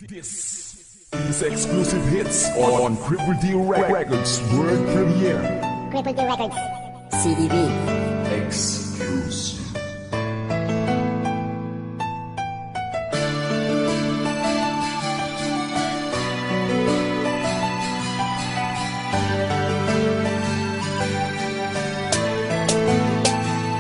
This is exclusive hits on Triple D Records World Premiere. Triple D Records. CDB. Exclusive.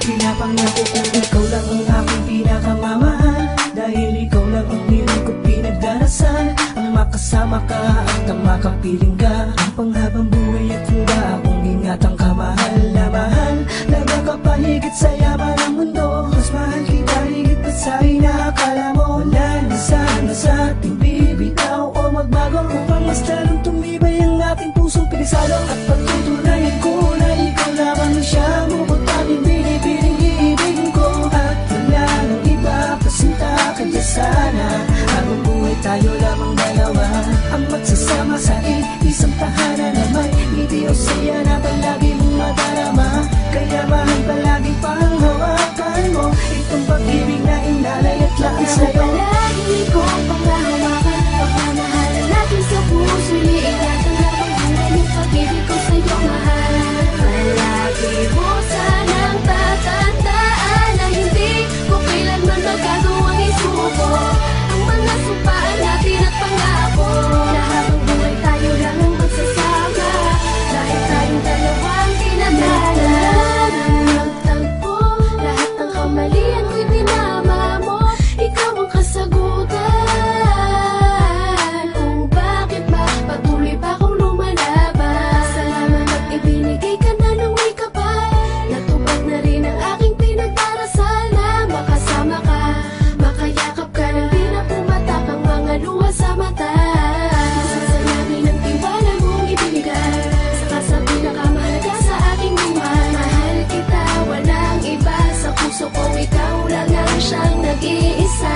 Pinapangako kung ikaw lang ang aking pinakamamahal, dahil ikaw lang ang hiling ko pinagdarasal. Ang makasama ka at ang makapiling ka, ang panghabang buhay at handa akong ingatan ka. Mahal na mahal, nagkakapahigit sa yaman ng mundo. Mas mahal kita higit pa sa inaakala mo. Wala na sana sa ating bibitaw o magbago, upang mas lalong tumibay ang ating pusong pinisalo. At patutunayan ko na ikaw lamang ang siyang bukod aming binibining iibigin ko. At wala nang iba, pasinta ka dyan sana. Habang buhay tayo lamang dalawa, ang magsasama sa isang tahanan na may ngiti o saya na palagi mong madarama. Kaya mahal palaging panghawakan mo itong pag-ibig na inalay at laan sa'yo. Palagi kong panghahawakan, pagmamahalan natin sa puso, iingatan habang buhay yung pag-ibig ko sa'yo, mahal. Palagi mo sanang tatandaan na hindi ko kailanman magagawang isuko ang mga sumpaan natin at pangako, na habang buhay tayo lang ang magsasama, dahil tayong dalawang tinatala. Nagtagpo, lahat ng kamalian ko'y tinama mo. Ikaw ang kasagutan kung bakit ba patuloy pa akong lumalaban. Salamat at ibinigay ka na ng may kapal. Natupad na rin ang aking pinagdarasal, na makasama ka, makayakap ka nang di na pumatak ang mga luha sa mata. Sasayangin ang tiwala mong ibinigay, saka sa pinakamahalaga sa aking buhay. Mahal kita, walang iba, sa puso ko ikaw lang ang siyang nag-iisa.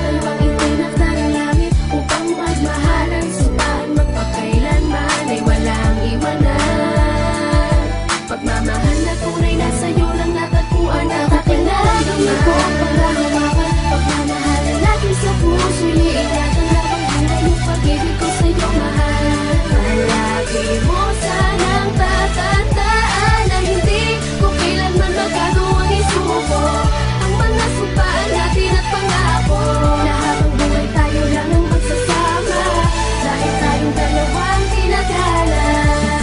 Dalawang itinakda ng langit upang magmahalan, sumpaan magpakailanman ay walang iwanan. Pagmamahal na tunay na sa'yo lang natagpuan ang aking nagmamahal. Paghahawakan, pagmamahalan natin sa puso, iingatan habang buhay yung pag-ibig ko sa'yo, mahal. Palagi mo sanang tatandaan na hindi ko kailanman magagawang isuko ang mga sumpaan natin at pangako, na habang buhay tayo lang ang magsasama, dahil tayong dalawang tinatala.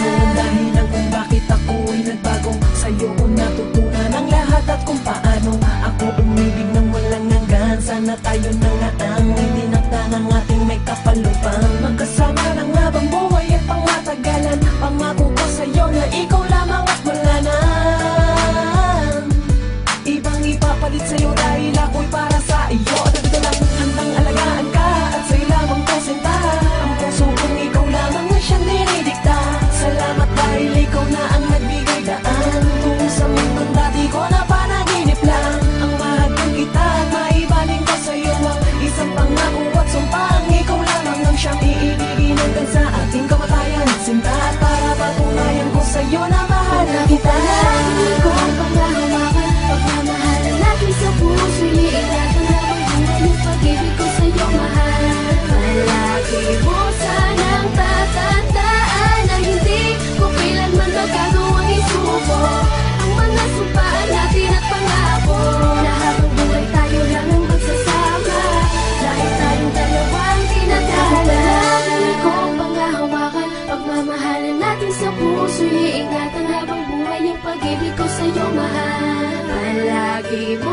Ikaw ang dahilan kung bakit ako'y nagbago. Sa'yo ko natutunan ang lahat at kung paano ako umibig ng walang hanggan. Sana tayo na nga ang itinakda ng ating may kapalupang, magkasama ng habang buhay at pangmatagalan. Pangako ko sa'yo na ikaw lamang at wala na ibang ipapalit sa'yo, dahil ako'y para sa iyo. At ito lang handang alagaan ka, at sa'yo lamang ko sinta. Ang puso kong ikaw lamang na siyang dinidikta. Salamat dahil ikaw na ang nagbigay daan kung sa mundong dati ko na panaginip lang. Ang mahagin kita at maibaling ko sa'yo ang isang pangako at sumpang ikaw lamang ang siyang iibigin hanggang sa ating kamatayan. Sinta, at para patunayan ko sa'yo na mahal na kita. Palagi kong panghahawakan, pagmamahalan natin sa puso, iingatan habang buhay yung pag-ibig ko sa'yo, mahal. Palagi mo sanang tatandaan na hindi ko kailanman magagawang isuko ang mga sumpaan natin at pangako, na habang buhay tayo lang ang magsasama, dahil tayong dalawang tinatala. Palagi kong panghahawakan, pagmamahalan natin sa puso, iingatan habang buhay yung pag-ibig ko sa'yo, mahal. Palagi mo